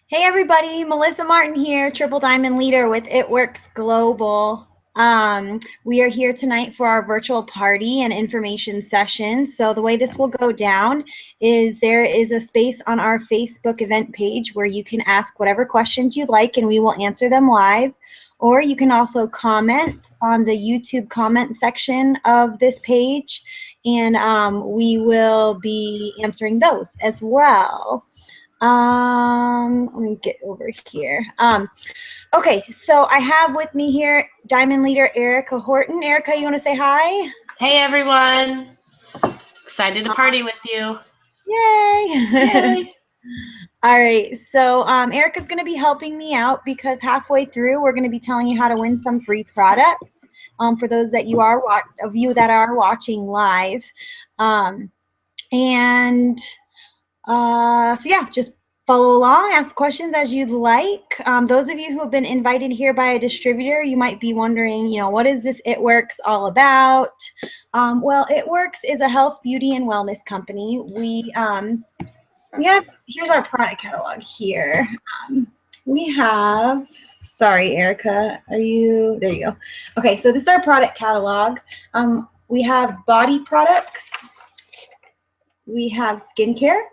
Hey everybody, Melissa Martin here, Triple Diamond Leader with It Works Global. We are here tonight for our virtual party and information session. So the way this will go down is there is a space on our Facebook event page where you can ask whatever questions you'd like and we will answer them live. Or you can also comment on the YouTube comment section of this page and we will be answering those as well. Let me get over here. Okay, so I have with me here Diamond Leader Erica Horton. Erica, you want to say hi? Hey everyone! Excited to party with you. Yay! Yay! All right, so Erica's going to be helping me out because halfway through we're going to be telling you how to win some free product for those that you are of you that are watching live, so yeah, just follow along, ask questions as you'd like. Those of you who have been invited here by a distributor, you might be wondering, what is this It Works all about? Well, It Works is a health, beauty, and wellness company. Here's our product catalog here. Sorry, Erica, there you go. Okay, so this is our product catalog. We have body products. We have skincare,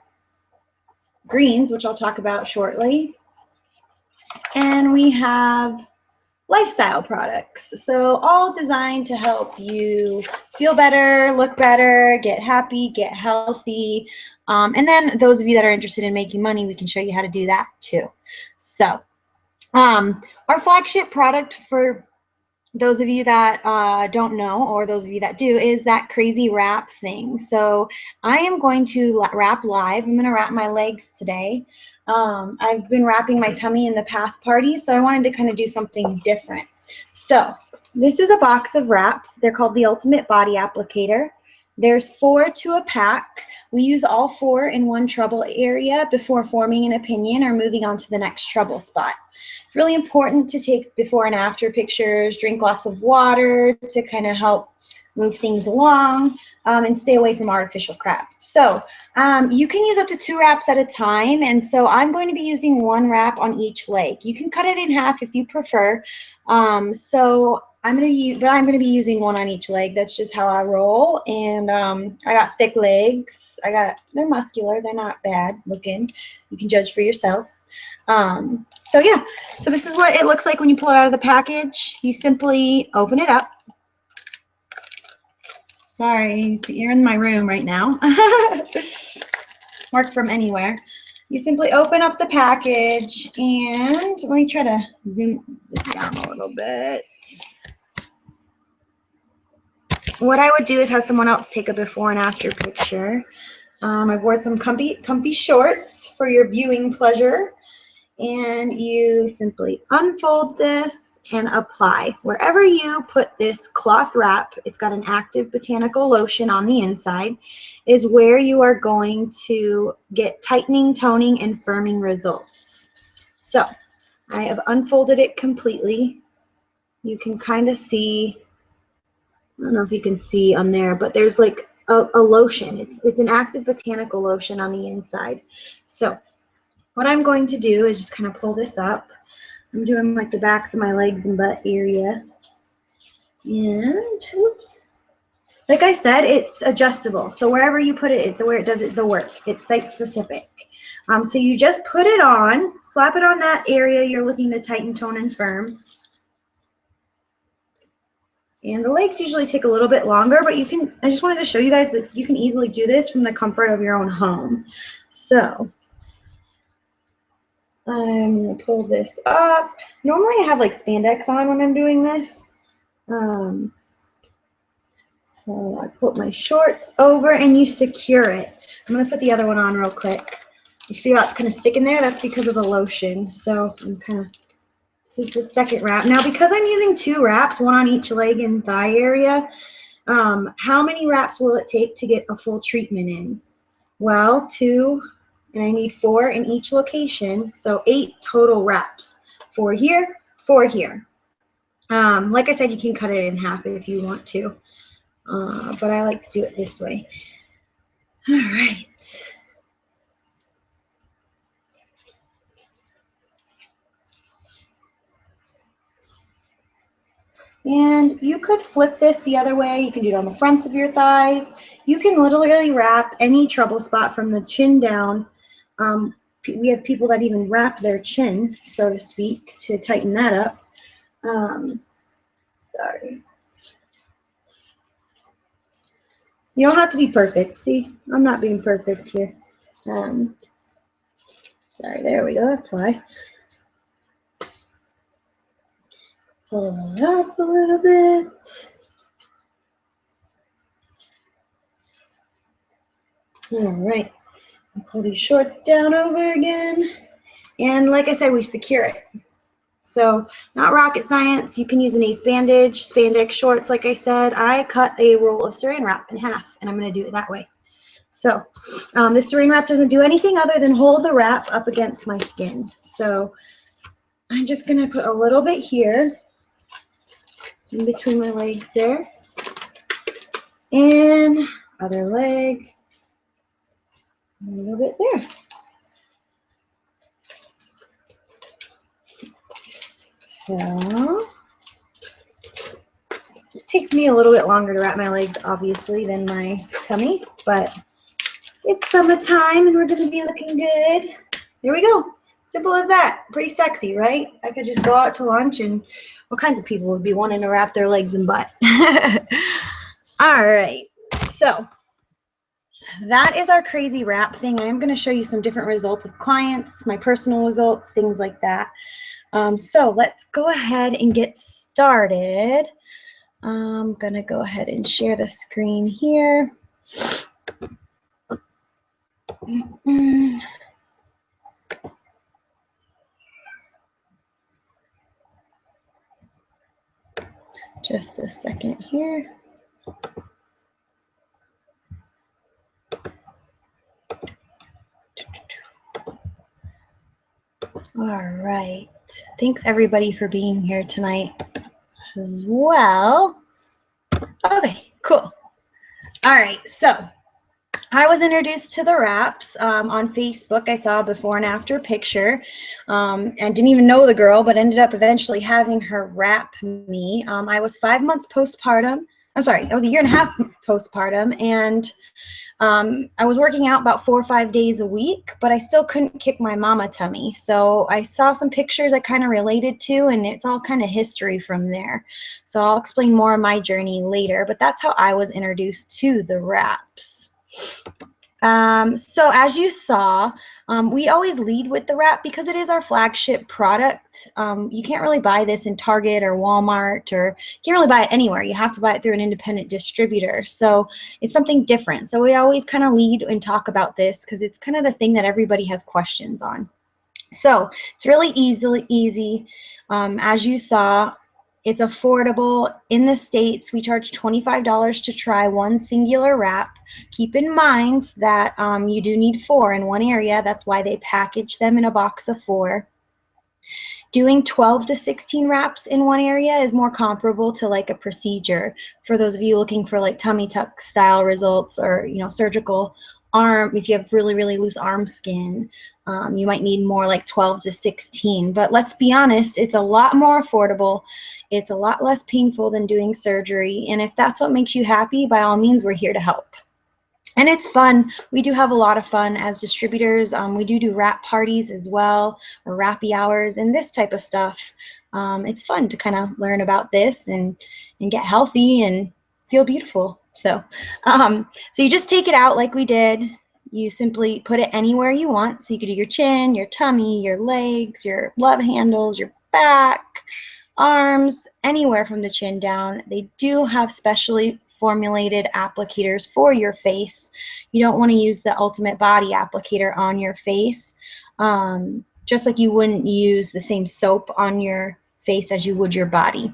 greens, which I'll talk about shortly, and we have lifestyle products. So all designed to help you feel better, look better, get happy, get healthy. And then those of you that are interested in making money, we can show you how to do that too. So our flagship product, for those of you that don't know, or those of you that do, is that crazy wrap thing. So I am going to wrap live. I'm going to wrap my legs today. I've been wrapping my tummy in the past parties, so I wanted to kind of do something different. So this is a box of wraps. They're called the Ultimate Body Applicator. There's 4 to a pack. We use all 4 in one trouble area before forming an opinion or moving on to the next trouble spot. It's really important to take before and after pictures, drink lots of water to kind of help move things along, and stay away from artificial crap. So you can use up to 2 wraps at a time, and so I'm going to be using 1 wrap on each leg. You can cut it in half if you prefer. So I'm going to be using 1 on each leg. That's just how I roll. And I got thick legs. They're muscular. They're not bad looking. You can judge for yourself. So yeah, so this is what it looks like when you pull it out of the package. You simply open it up. Sorry, you're in my room right now. Work from anywhere. You simply open up the package, and let me try to zoom this down a little bit. What I would do is have someone else take a before and after picture. I've worn some comfy shorts for your viewing pleasure. And you simply unfold this and apply. Wherever you put this cloth wrap, it's got an active botanical lotion on the inside, is where you are going to get tightening, toning, and firming results. So I have unfolded it completely. You can kind of see, I don't know if you can see on there, but there's like a lotion. It's an active botanical lotion on the inside. So what I'm going to do is just kind of pull this up. I'm doing like the backs of my legs and butt area. And whoops. Like I said, it's adjustable. So wherever you put it, it's where it does the work. It's site specific. So you just put it on, slap it on that area you're looking to tighten, tone, and firm. And the legs usually take a little bit longer, but I just wanted to show you guys that you can easily do this from the comfort of your own home. So I'm going to pull this up. Normally I have like spandex on when I'm doing this. So I put my shorts over and you secure it. I'm going to put the other one on real quick. You see how it's kind of sticking there? That's because of the lotion. So this is the second wrap. Now because I'm using 2 wraps, 1 on each leg and thigh area, how many wraps will it take to get a full treatment in? Well, 2. And I need 4 in each location, so 8 total wraps. 4 here, 4 here. Like I said, you can cut it in half if you want to, but I like to do it this way. All right. And you could flip this the other way. You can do it on the fronts of your thighs. You can literally wrap any trouble spot from the chin down. We have people that even wrap their chin, so to speak, to tighten that up. Sorry. You don't have to be perfect. See, I'm not being perfect here. Sorry, there we go. That's why. Pull it up a little bit. All right. Pull these shorts down over again. And like I said, we secure it. So not rocket science. You can use an ace bandage, spandex shorts. Like I said, I cut a roll of saran wrap in half, and I'm going to do it that way. So this saran wrap doesn't do anything other than hold the wrap up against my skin. So I'm just going to put a little bit here in between my legs there. And other leg. A little bit there. So it takes me a little bit longer to wrap my legs, obviously, than my tummy, but it's summertime and we're going to be looking good. There we go. Simple as that. Pretty sexy, right? I could just go out to lunch and all kinds of people would be wanting to wrap their legs and butt. All right. So that is our crazy wrap thing. I am going to show you some different results of clients, my personal results, things like that. So let's go ahead and get started. I'm going to go ahead and share the screen here. Just a second here. All right. Thanks everybody for being here tonight as well. Okay, cool. All right, so I was introduced to the wraps on Facebook. I saw a before and after picture and didn't even know the girl, but ended up eventually having her wrap me. I was 5 months postpartum. I'm sorry, I was a year and a half postpartum, and I was working out about 4 or 5 days a week, but I still couldn't kick my mama tummy. So I saw some pictures I kind of related to, and it's all kind of history from there. So I'll explain more of my journey later, but that's how I was introduced to the wraps. So as you saw, we always lead with the wrap because it is our flagship product. You can't really buy this in Target or Walmart, or you can't really buy it anywhere. You have to buy it through an independent distributor. So it's something different. So we always kind of lead and talk about this because it's kind of the thing that everybody has questions on. So it's really easy. As you saw, it's affordable. In the States, we charge $25 to try one singular wrap. Keep in mind that you do need 4 in one area. That's why they package them in a box of 4. Doing 12 to 16 wraps in one area is more comparable to like a procedure. For those of you looking for like tummy tuck style results, or surgical arm, if you have really loose arm skin, you might need more like 12 to 16. But let's be honest, it's a lot more affordable. It's a lot less painful than doing surgery. And if that's what makes you happy, by all means, we're here to help. And it's fun. We do have a lot of fun as distributors. We do wrap parties as well, or wrappy hours and this type of stuff. It's fun to kind of learn about this and get healthy and feel beautiful. So you just take it out like we did. You simply put it anywhere you want. So you could do your chin, your tummy, your legs, your love handles, your back, arms, anywhere from the chin down. They do have specially formulated applicators for your face. You don't want to use the Ultimate Body applicator on your face, just like you wouldn't use the same soap on your face as you would your body.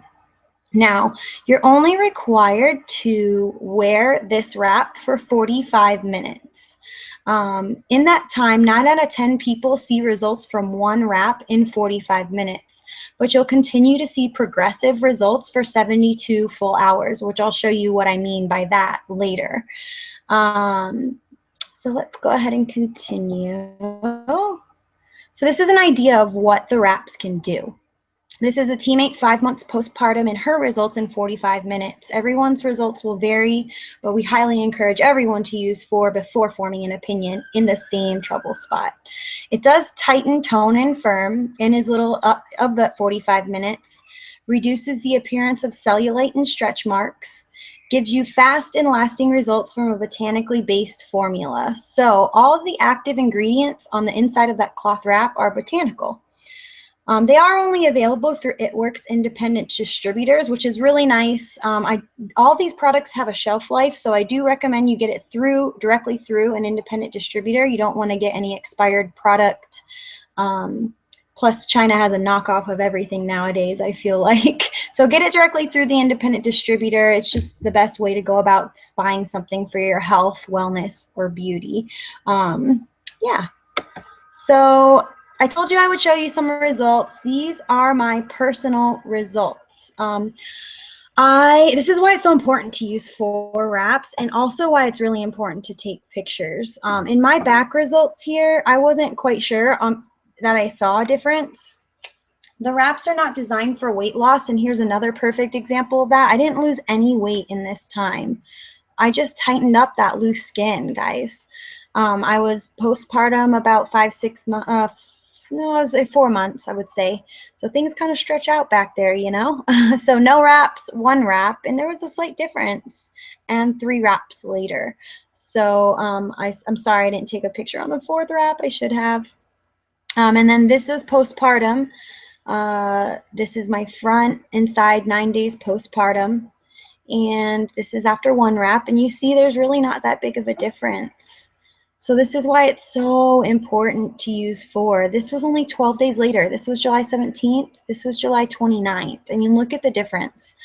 Now, you're only required to wear this wrap for 45 minutes. In that time, 9 out of 10 people see results from one wrap in 45 minutes, but you'll continue to see progressive results for 72 full hours, which I'll show you what I mean by that later. So let's go ahead and continue. So this is an idea of what the wraps can do. This is a teammate 5 months postpartum, and her results in 45 minutes. Everyone's results will vary, but we highly encourage everyone to use 4 before forming an opinion in the same trouble spot. It does tighten, tone, and firm in as little of the 45 minutes, reduces the appearance of cellulite and stretch marks, gives you fast and lasting results from a botanically based formula. So all of the active ingredients on the inside of that cloth wrap are botanical. They are only available through It Works independent distributors, which is really nice. All these products have a shelf life, so I do recommend you get it directly through an independent distributor. You don't want to get any expired product. Plus, China has a knockoff of everything nowadays, I feel like. So get it directly through the independent distributor. It's just the best way to go about buying something for your health, wellness, or beauty. Yeah. So I told you I would show you some results. These are my personal results. This is why it's so important to use 4 wraps, and also why it's really important to take pictures. In my back results here, I wasn't quite sure that I saw a difference. The wraps are not designed for weight loss, and here's another perfect example of that. I didn't lose any weight in this time. I just tightened up that loose skin, guys. I was postpartum about 5-6 months. No, I was like 4 months, I would say. So things kind of stretch out back there, you know? So no wraps, 1 wrap, and there was a slight difference, and 3 wraps later. So I'm sorry I didn't take a picture on the 4th wrap. I should have. And then this is postpartum. This is my front and side 9 days postpartum. And this is after 1 wrap, and you see there's really not that big of a difference. So this is why it's so important to use 4. This was only 12 days later. This was July 17th. This was July 29th. I mean, look at the difference.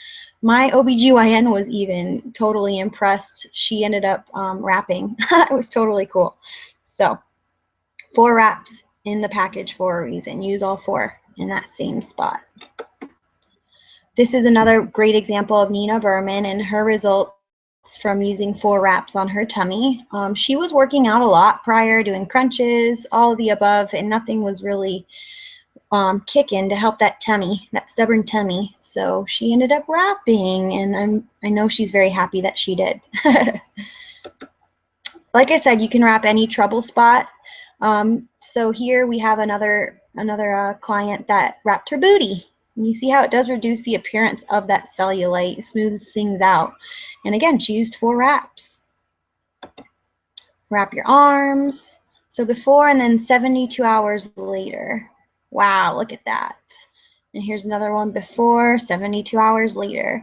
My OBGYN was even totally impressed. She ended up wrapping. It was totally cool. So 4 wraps in the package for a reason. Use all 4 in that same spot. This is another great example of Nina Berman and her results from using 4 wraps on her tummy. She was working out a lot prior, doing crunches, all of the above, and nothing was really kicking to help that tummy, that stubborn tummy. So she ended up wrapping, and I know she's very happy that she did. Like I said, you can wrap any trouble spot. So here we have another client that wrapped her booty. And you see how it does reduce the appearance of that cellulite, smooths things out. And again, she used 4 wraps. Wrap your arms. So before and then 72 hours later. Wow, look at that. And here's another one before, 72 hours later.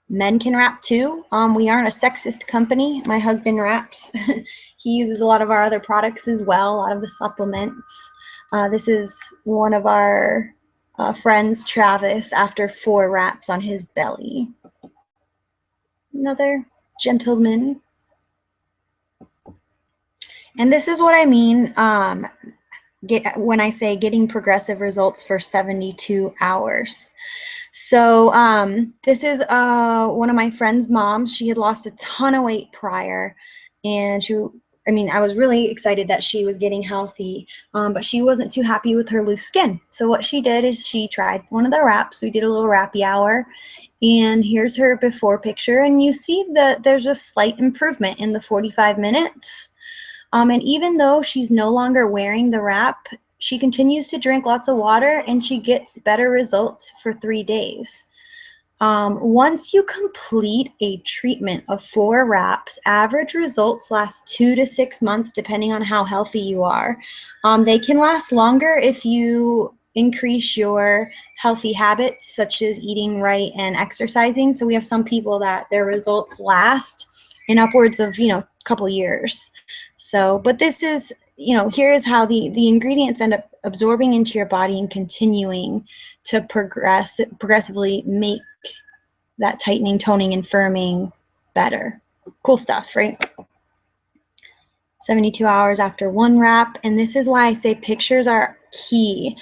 Men can wrap too. We aren't a sexist company. My husband wraps. He uses a lot of our other products as well, a lot of the supplements. This is one of our friends, Travis, after 4 wraps on his belly. Another gentleman. And this is what I mean when I say getting progressive results for 72 hours. So this is one of my friend's moms. She had lost a ton of weight prior, and I was really excited that she was getting healthy, but she wasn't too happy with her loose skin. So what she did is she tried one of the wraps. We did a little wrappy hour, and here's her before picture, and you see that there's a slight improvement in the 45 minutes. And even though she's no longer wearing the wrap, she continues to drink lots of water, and she gets better results for 3 days. Once you complete a treatment of 4 wraps, average results last 2 to 6 months, depending on how healthy you are. They can last longer if you increase your healthy habits, such as eating right and exercising. So we have some people that their results last in upwards of, a couple years. So, but this is, here's how the ingredients end up absorbing into your body and continuing to progressively make that tightening, toning, and firming better. Cool stuff, right? 72 hours after 1 wrap. And this is why I say pictures are key.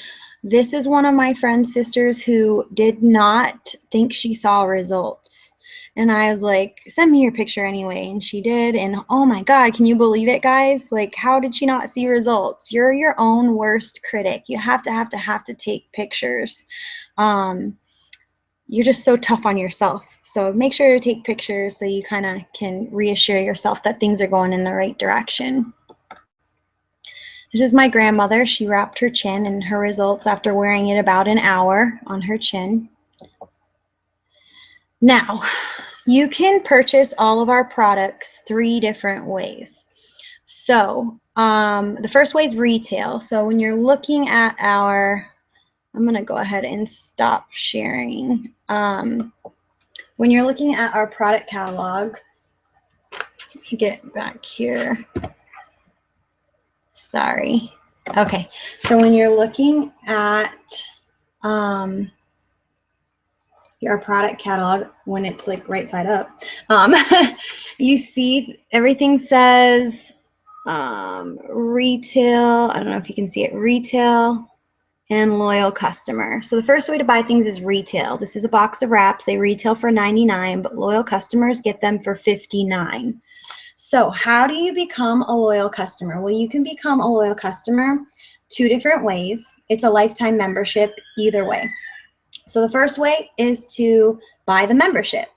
This is one of my friend's sisters who did not think she saw results. And I was like, send me your picture anyway. And she did. And oh my God, can you believe it, guys? Like, how did she not see results? You're your own worst critic. You have to take pictures. You're just so tough on yourself. So make sure to take pictures so you kind of can reassure yourself that things are going in the right direction. This is my grandmother. She wrapped her chin and her results after wearing it about an hour on her chin. Now, you can purchase all of our products 3 different ways. So the first way is retail. So when you're looking at I'm going to go ahead and stop sharing. When you're looking at our product catalog, let me get back here. Sorry. Okay, so when you're looking at your product catalog, when it's like right side up, you see everything says retail. I don't know if you can see it, retail and loyal customer. So the first way to buy things is retail. This is a box of wraps. They retail for $99, but loyal customers get them for $59. So how do you become a loyal customer? Well, you can become a loyal customer 2 different ways. It's a lifetime membership either way. So the first way is to buy the membership.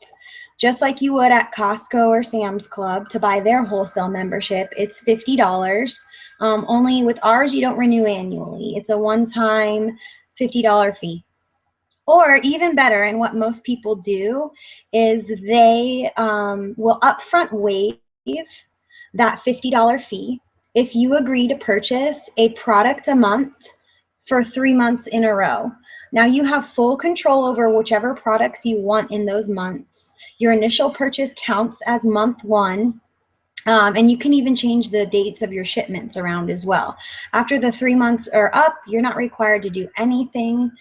Just like you would at Costco or Sam's Club to buy their wholesale membership, it's $50. Only with ours, you don't renew annually. It's a one-time $50 fee. Or even better, and what most people do, is they will upfront waive that $50 fee if you agree to purchase a product a month for 3 months in a row. Now you have full control over whichever products you want in those months. Your initial purchase counts as month 1. And you can even change the dates of your shipments around as well. After the 3 months are up, you're not required to do anything.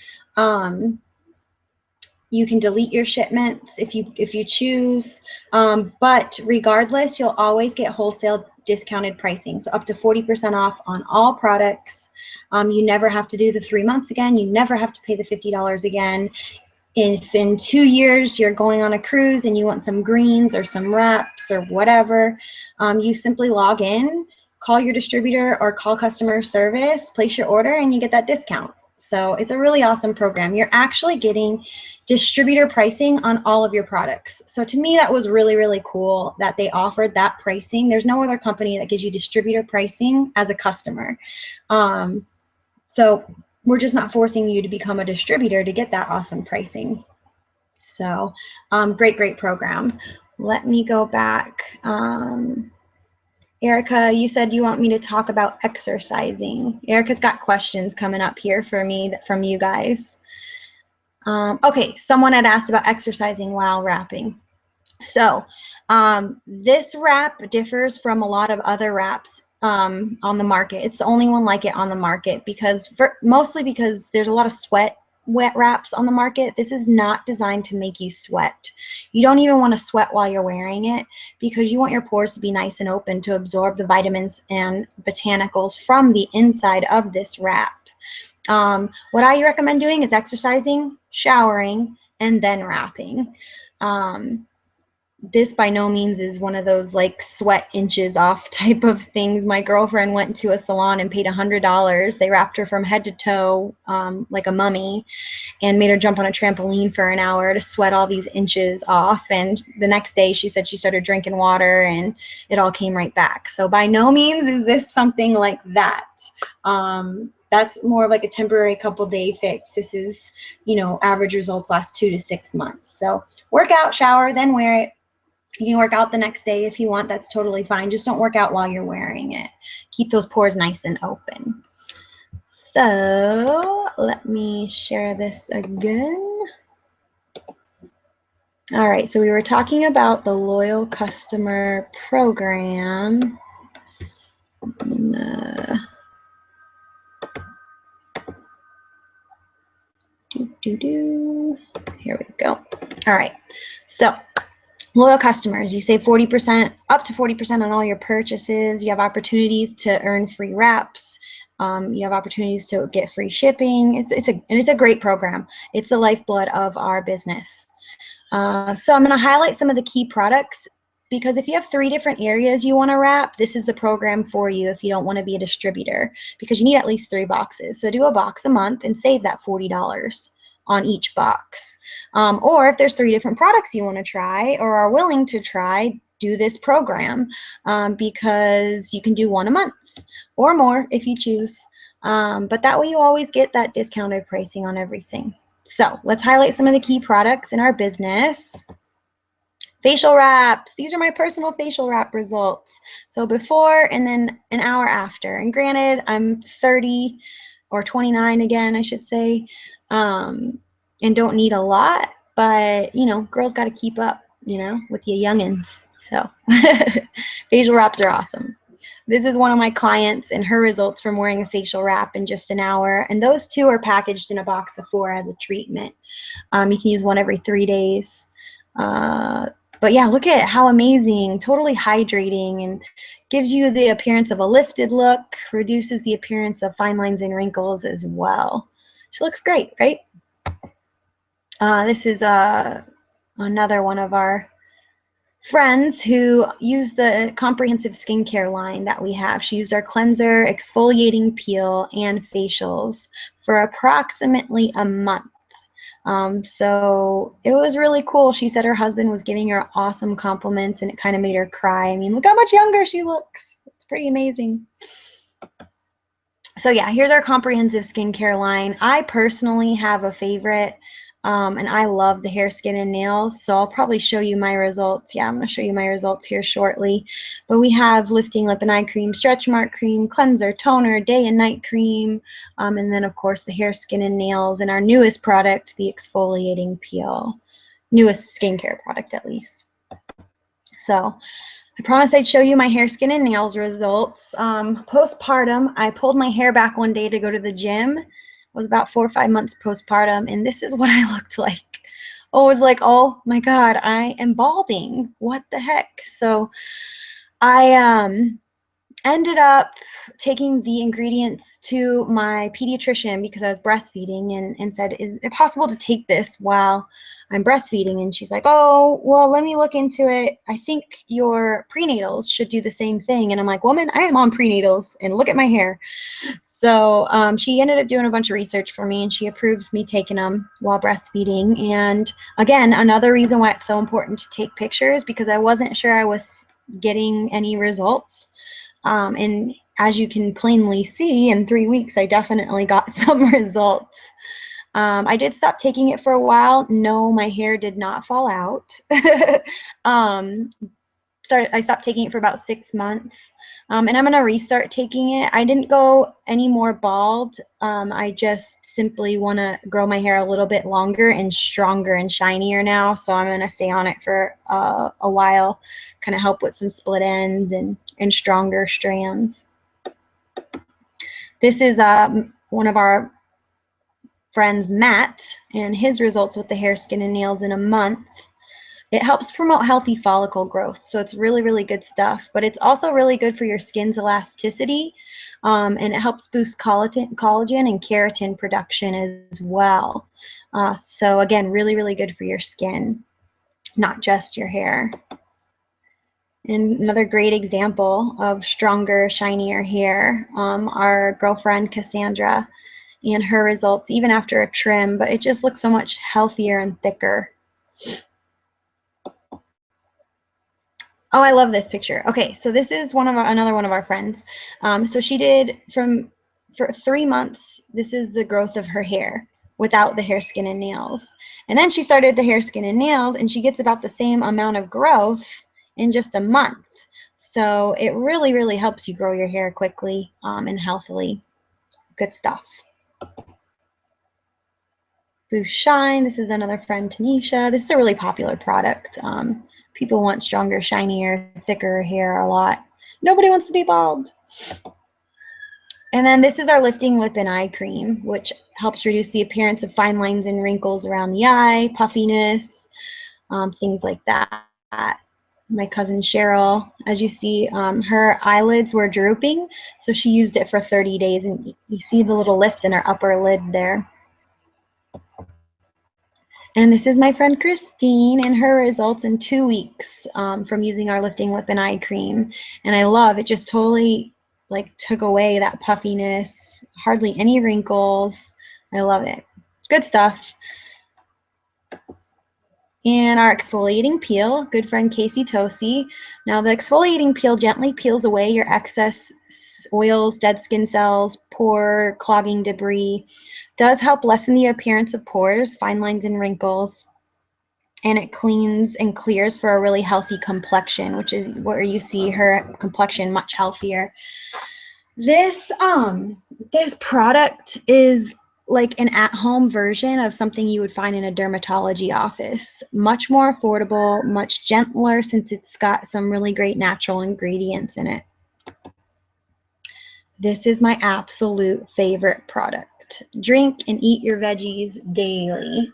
You can delete your shipments if you choose, but regardless, you'll always get wholesale discounted pricing, so up to 40% off on all products. You never have to do the 3 months again. You never have to pay the $50 again. If in 2 years you're going on a cruise and you want some greens or some wraps or whatever, you simply log in, call your distributor or call customer service, place your order, and you get that discount. So it's a really awesome program. You're actually getting distributor pricing on all of your products. So to me, that was really, really cool that they offered that pricing. There's no other company that gives you distributor pricing as a customer. So we're just not forcing you to become a distributor to get that awesome pricing. So great program. Let me go back. Erica, you said you want me to talk about exercising. Erica's got questions coming up here for me from you guys. Okay, someone had asked about exercising while wrapping. So this wrap differs from a lot of other wraps on the market. It's the only one like it on the market mostly because there's a lot of wet wraps on the market. This is not designed to make you sweat. You don't even want to sweat while you're wearing it because you want your pores to be nice and open to absorb the vitamins and botanicals from the inside of this wrap. What I recommend doing is exercising, showering, and then wrapping. This by no means is one of those like sweat inches off type of things. My girlfriend went to a salon and paid $100. They wrapped her from head to toe like a mummy and made her jump on a trampoline for an hour to sweat all these inches off. And the next day she said she started drinking water and it all came right back. So by no means is this something like that. That's more of like a temporary couple-day fix. This is, average results last 2 to 6 months. So work out, shower, then wear it. You can work out the next day if you want. That's totally fine. Just don't work out while you're wearing it. Keep those pores nice and open. So let me share this again. All right, so we were talking about the loyal customer program. Here we go. All right, so loyal customers, you save 40%, up to 40% on all your purchases. You have opportunities to earn free wraps. You have opportunities to get free shipping. It's a great program. It's the lifeblood of our business. So I'm going to highlight some of the key products, because if you have 3 different areas you want to wrap, this is the program for you if you don't want to be a distributor, because you need at least 3 boxes. So do a box a month and save that $40 on each box. Or if there's 3 different products you want to try or are willing to try, do this program, because you can do 1 a month or more if you choose. But that way you always get that discounted pricing on everything. So let's highlight some of the key products in our business. Facial wraps. These are my personal facial wrap results. So before and then an hour after. And granted, I'm 30 or 29 again, I should say, and don't need a lot, but you know, girls got to keep up, you know, with your youngins. So facial wraps are awesome. This is one of my clients and her results from wearing a facial wrap in just an hour. And those 2 are packaged in a box of 4 as a treatment. You can use one every 3 days. But yeah, look at how amazing, totally hydrating, and gives you the appearance of a lifted look, reduces the appearance of fine lines and wrinkles as well. She looks great, right? This is another one of our friends who used the comprehensive skincare line that we have. She used our cleanser, exfoliating peel, and facials for approximately a month. So it was really cool. She said her husband was giving her awesome compliments, and it kind of made her cry. I mean, look how much younger she looks. It's pretty amazing. So yeah, here's our comprehensive skincare line. I personally have a favorite, and I love the hair, skin, and nails. So I'll probably show you my results. Yeah, I'm going to show you my results here shortly. But we have lifting lip and eye cream, stretch mark cream, cleanser, toner, day and night cream, and then of course the hair, skin, and nails, and our newest product, the exfoliating peel. Newest skincare product, at least. So I promised I'd show you my hair, skin, and nails results. Postpartum, I pulled my hair back one day to go to the gym. It was about 4 or 5 months postpartum, and this is what I looked like. Oh, it was like, oh my God, I am balding. What the heck? So I ended up taking the ingredients to my pediatrician because I was breastfeeding, and said, is it possible to take this while I'm breastfeeding? And she's like, oh, well, let me look into it. I think your prenatals should do the same thing. And I'm like, woman, I am on prenatals, and look at my hair. So she ended up doing a bunch of research for me, and she approved me taking them while breastfeeding. And again, another reason why it's so important to take pictures, because I wasn't sure I was getting any results. And as you can plainly see, in 3 weeks, I definitely got some results. I did stop taking it for a while. No, my hair did not fall out. I stopped taking it for about 6 months. And I'm going to restart taking it. I didn't go any more bald. I just simply want to grow my hair a little bit longer and stronger and shinier now. So I'm going to stay on it for a while, kind of help with some split ends and stronger strands. This is one of our friends, Matt, and his results with the hair, skin, and nails in a month. It helps promote healthy follicle growth, so it's really, really good stuff. But it's also really good for your skin's elasticity, and it helps boost collagen and keratin production as well. So again, really, really good for your skin, not just your hair. And another great example of stronger, shinier hair, our girlfriend Cassandra, and her results even after a trim, but it just looks so much healthier and thicker. Oh, I love this picture. Okay, so this is another one of our friends. So she did for 3 months, this is the growth of her hair without the hair, skin, and nails. And then she started the hair, skin, and nails, and she gets about the same amount of growth in just a month. So it really, really helps you grow your hair quickly and healthily. Good stuff. Boost Shine. This is another friend, Tanisha. This is a really popular product. People want stronger, shinier, thicker hair a lot. Nobody wants to be bald. And then this is our lifting lip and eye cream, which helps reduce the appearance of fine lines and wrinkles around the eye, puffiness, things like that. My cousin Cheryl, as you see, her eyelids were drooping, so she used it for 30 days, and you see the little lift in her upper lid there. And this is my friend Christine and her results in 2 weeks from using our lifting lip and eye cream. And I love it, just totally like took away that puffiness, hardly any wrinkles. I love it. Good stuff. And our exfoliating peel, good friend Casey Tosi. Now the exfoliating peel gently peels away your excess oils, dead skin cells, pore clogging debris. Does help lessen the appearance of pores, fine lines, and wrinkles. And it cleans and clears for a really healthy complexion, which is where you see her complexion much healthier. This product is like an at-home version of something you would find in a dermatology office. Much more affordable, much gentler, since it's got some really great natural ingredients in it. This is my absolute favorite product. Drink and eat your veggies daily.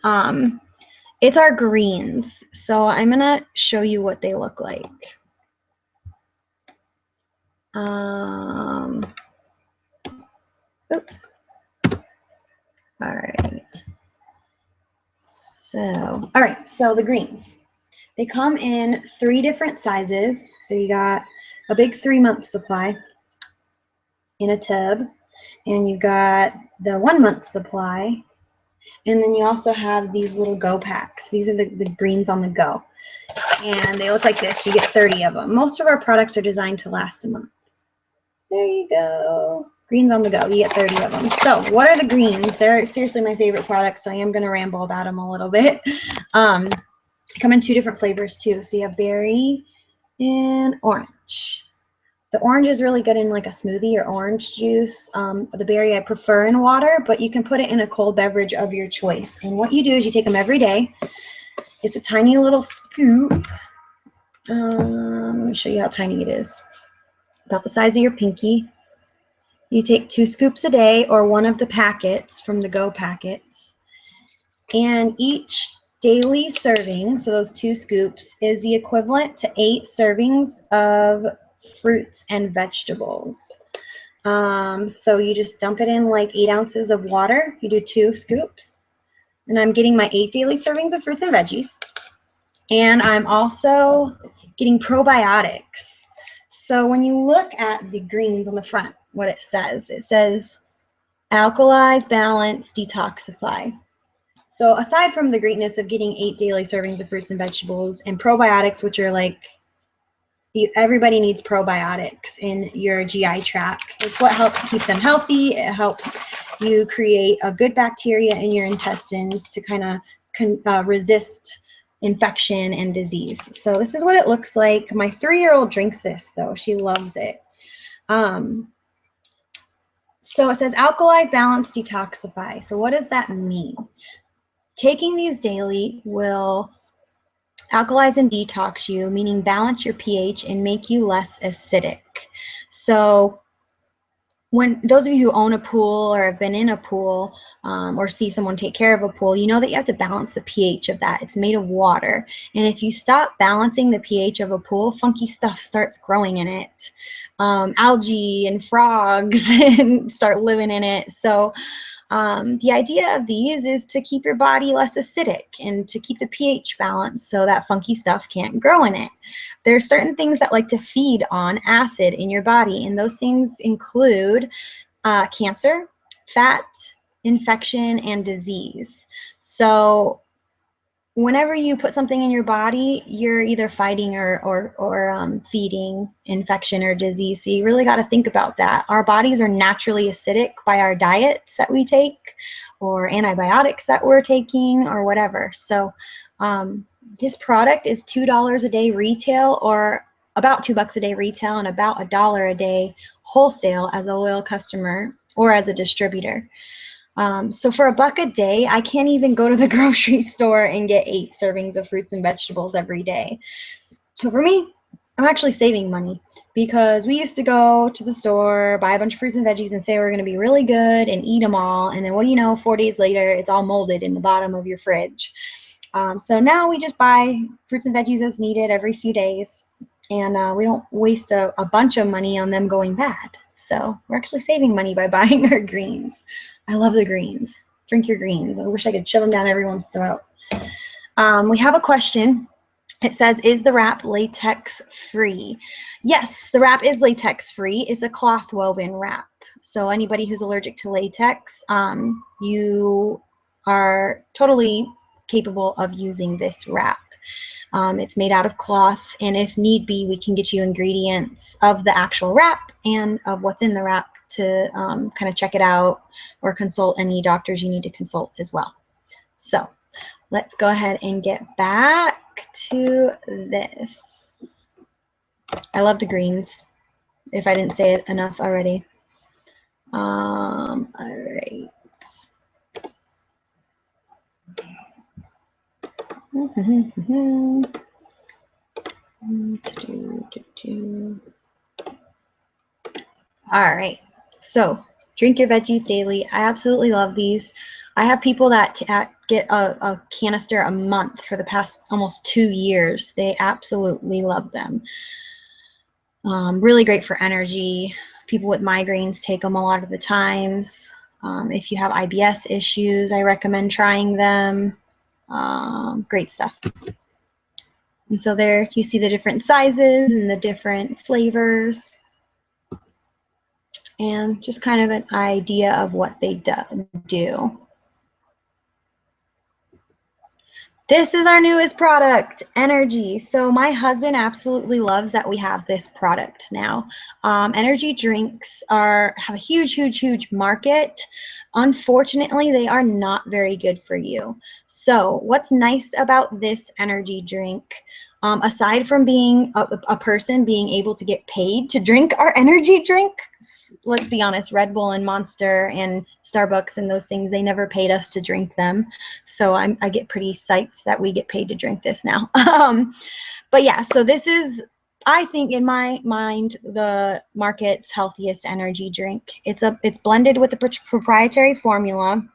It's our greens. So I'm gonna show you what they look like. Oops. All right. So the greens. They come in 3 different sizes. So you got a big 3-month supply in a tub, and you got the 1-month supply, and then you also have these little go packs. These are the greens on the go, and they look like this. You get 30 of them. Most of our products are designed to last a month. There you go. Greens on the go. You get 30 of them. So what are the greens? They're seriously my favorite product, so I am going to ramble about them a little bit. They come in 2 different flavors too. So you have berry and orange. The orange is really good in like a smoothie or orange juice. The berry I prefer in water, but you can put it in a cold beverage of your choice. And what you do is you take them every day. It's a tiny little scoop. Let me show you how tiny it is. About the size of your pinky. You take 2 scoops a day or 1 of the packets from the Go packets. And each daily serving, so those 2 scoops, is the equivalent to 8 servings of fruits and vegetables. So you just dump it in like 8 ounces of water. You do 2 scoops. And I'm getting my 8 daily servings of fruits and veggies. And I'm also getting probiotics. So when you look at the greens on the front, what it says alkalize, balance, detoxify. So aside from the greatness of getting 8 daily servings of fruits and vegetables and probiotics, which are like, everybody needs probiotics in your GI tract. It's what helps keep them healthy. It helps you create a good bacteria in your intestines to kind of resist infection and disease. So this is what it looks like. My 3-year-old drinks this though. She loves it. So it says alkalize, balance, detoxify. So what does that mean? Taking these daily will alkalize and detox you, meaning balance your pH and make you less acidic. So when those of you who own a pool or have been in a pool or see someone take care of a pool, you know that you have to balance the pH of that. It's made of water. And if you stop balancing the pH of a pool, funky stuff starts growing in it. Algae and frogs and start living in it. So the idea of these is to keep your body less acidic and to keep the pH balanced so that funky stuff can't grow in it. There are certain things that like to feed on acid in your body, and those things include cancer, fat, infection, and disease. So whenever you put something in your body, you're either fighting or feeding infection or disease. So you really got to think about that. Our bodies are naturally acidic by our diets that we take or antibiotics that we're taking or whatever. So this product is $2 a day retail, or about $2 a day retail and about $1 a day wholesale as a loyal customer or as a distributor. So for $1 a day, I can't even go to the grocery store and get 8 servings of fruits and vegetables every day. So for me, I'm actually saving money because we used to go to the store, buy a bunch of fruits and veggies and say we're going to be really good and eat them all. And then what do you know, 4 days later, it's all molded in the bottom of your fridge. So now we just buy fruits and veggies as needed every few days. And we don't waste a bunch of money on them going bad. So we're actually saving money by buying our greens. I love the greens. Drink your greens. I wish I could shove them down everyone's throat. We have a question. It says, is the wrap latex free? Yes, the wrap is latex free. It's a cloth woven wrap. So anybody who's allergic to latex, you are totally capable of using this wrap. It's made out of cloth, and if need be, we can get you ingredients of the actual wrap and of what's in the wrap to kind of check it out or consult any doctors you need to consult as well. So let's go ahead and get back to this. I love the greens, if I didn't say it enough already. All right. All right, so drink your veggies daily. I absolutely love these. I have people that get a canister a month for the past almost 2 years. They absolutely love them. Really great for energy. People with migraines take them a lot of the times. If you have IBS issues, I recommend trying them. Great stuff. And so there you see the different sizes and the different flavors, and just kind of an idea of what they do. This is our newest product, Energy. So my husband absolutely loves that we have this product now. Energy drinks have a huge market. Unfortunately, they are not very good for you. So what's nice about this energy drink, aside from being a person being able to get paid to drink our energy drink, let's be honest, Red Bull and Monster and Starbucks and those things, they never paid us to drink them. So I get pretty psyched that we get paid to drink this now. But yeah, so this is, I think in my mind, the market's healthiest energy drink. It's blended with a proprietary formula.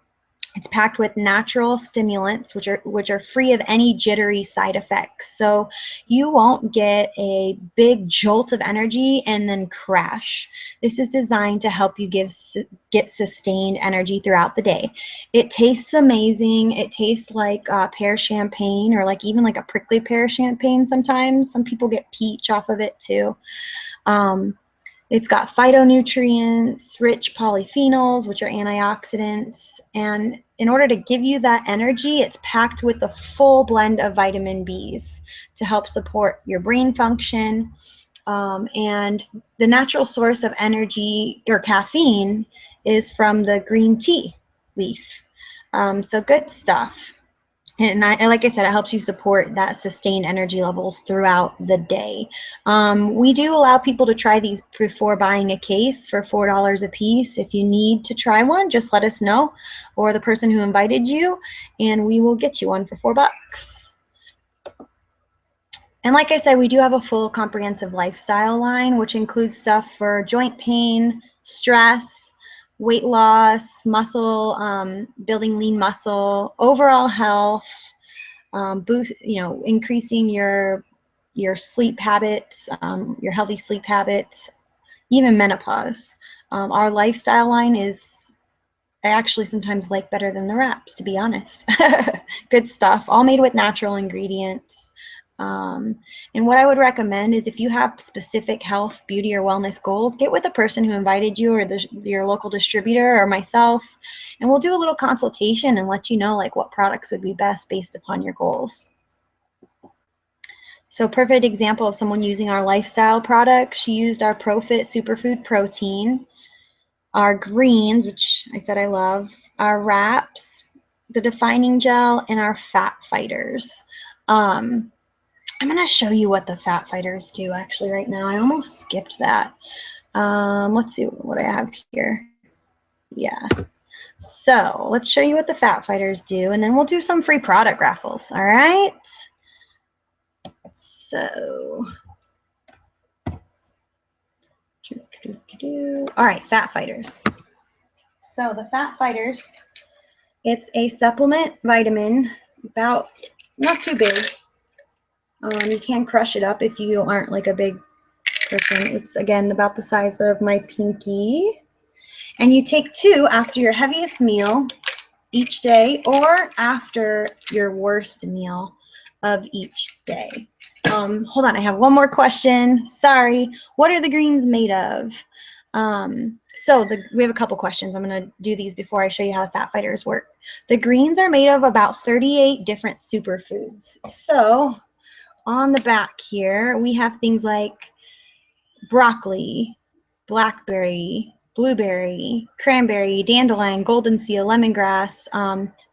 It's packed with natural stimulants, which are free of any jittery side effects. So you won't get a big jolt of energy and then crash. This is designed to help you get sustained energy throughout the day. It tastes amazing. It tastes like pear champagne, or like even like a prickly pear champagne sometimes. Some people get peach off of it too. It's got phytonutrients, rich polyphenols, which are antioxidants. And in order to give you that energy, it's packed with the full blend of vitamin Bs to help support your brain function. And the natural source of energy or caffeine is from the green tea leaf. So good stuff. And like I said, it helps you support that sustained energy levels throughout the day. We do allow people to try these before buying a case for $4 a piece. If you need to try one, just let us know, or the person who invited you, and we will get you one for $4. And like I said, we do have a full comprehensive lifestyle line, which includes stuff for joint pain, stress, weight loss, muscle, building lean muscle, overall health, increasing your sleep habits, your healthy sleep habits, even menopause. Our lifestyle line is, I actually sometimes like better than the wraps, to be honest. Good stuff, all made with natural ingredients. And what I would recommend is if you have specific health, beauty, or wellness goals, get with the person who invited you, or your local distributor, or myself, and we'll do a little consultation and let you know like what products would be best based upon your goals. So perfect example of someone using our lifestyle products. She used our ProFit Superfood Protein, our greens, which I said I love, our wraps, the defining gel, and our fat fighters. I'm going to show you what the fat fighters do actually right now. I almost skipped that. Let's see what I have here. Yeah. So let's show you what the fat fighters do, and then we'll do some free product raffles. All right. So, all right, fat fighters. So the fat fighters, it's a supplement vitamin, about not too big. You can crush it up if you aren't like a big person. It's again about the size of my pinky. And you take 2 after your heaviest meal each day or after your worst meal of each day. Hold on, I have one more question. Sorry. What are the greens made of? We have a couple questions. I'm going to do these before I show you how fat fighters work. The greens are made of about 38 different superfoods. So on the back here, we have things like broccoli, blackberry, blueberry, cranberry, dandelion, golden seal, lemongrass.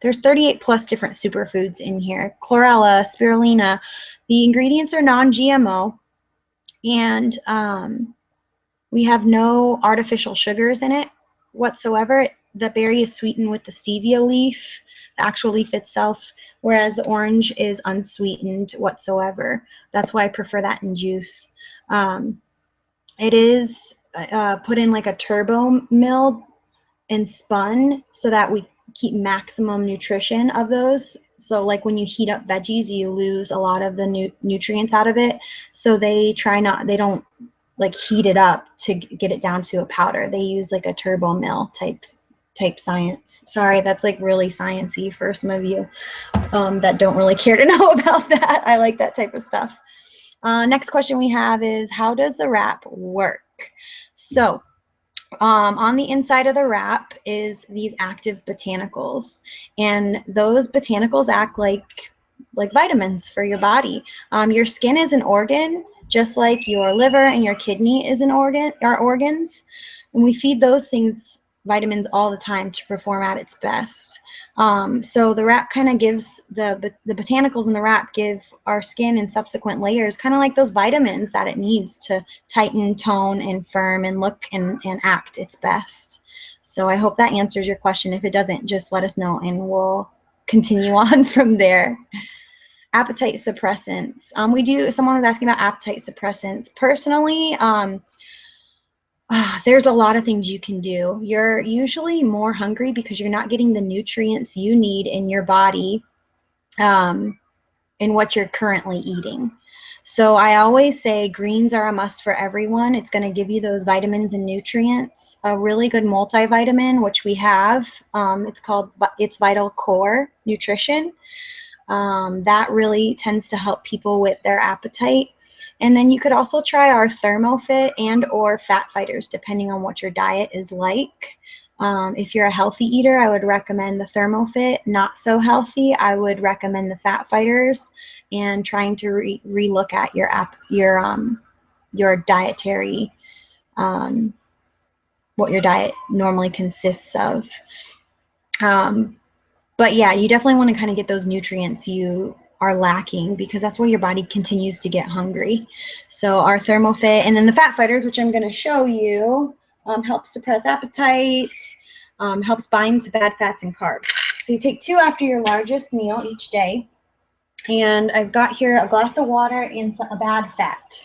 There's 38 plus different superfoods in here. Chlorella, spirulina. The ingredients are non-GMO, and we have no artificial sugars in it whatsoever. The berry is sweetened with the stevia leaf, the actual leaf itself, whereas the orange is unsweetened whatsoever. That's why I prefer that in juice. It is put in like a turbo mill and spun so that we keep maximum nutrition of those. So like when you heat up veggies, you lose a lot of the nutrients out of it. So they don't like heat it up to get it down to a powder. They use like a turbo mill type science. Sorry, that's like really sciencey for some of you that don't really care to know about that. I like that type of stuff. Next question we have is, how does the wrap work? So on the inside of the wrap is these active botanicals, and those botanicals act like vitamins for your body. Your skin is an organ, just like your liver and your kidney is an organ, are organs, and we feed those things vitamins all the time to perform at its best. So the wrap kind of gives the botanicals in the wrap give our skin and subsequent layers kind of like those vitamins that it needs to tighten, tone, and firm and look and act its best. So I hope that answers your question. If it doesn't, just let us know and we'll continue on from there. Appetite suppressants. Someone was asking about appetite suppressants. Personally, there's a lot of things you can do. You're usually more hungry because you're not getting the nutrients you need in your body in what you're currently eating. So I always say greens are a must for everyone. It's going to give you those vitamins and nutrients. A really good multivitamin, which we have, it's Vital Core Nutrition. That really tends to help people with their appetite. And then you could also try our ThermoFit and or Fat Fighters, depending on what your diet is like. If you're a healthy eater, I would recommend the ThermoFit. Not so healthy, I would recommend the Fat Fighters, and trying to relook at your dietary, what your diet normally consists of. But yeah, you definitely want to kind of get those nutrients you are lacking, because that's where your body continues to get hungry. So our ThermoFit, and then the Fat Fighters, which I'm going to show you, helps suppress appetite, helps bind to bad fats and carbs. So you take 2 after your largest meal each day. And I've got here a glass of water and a bad fat.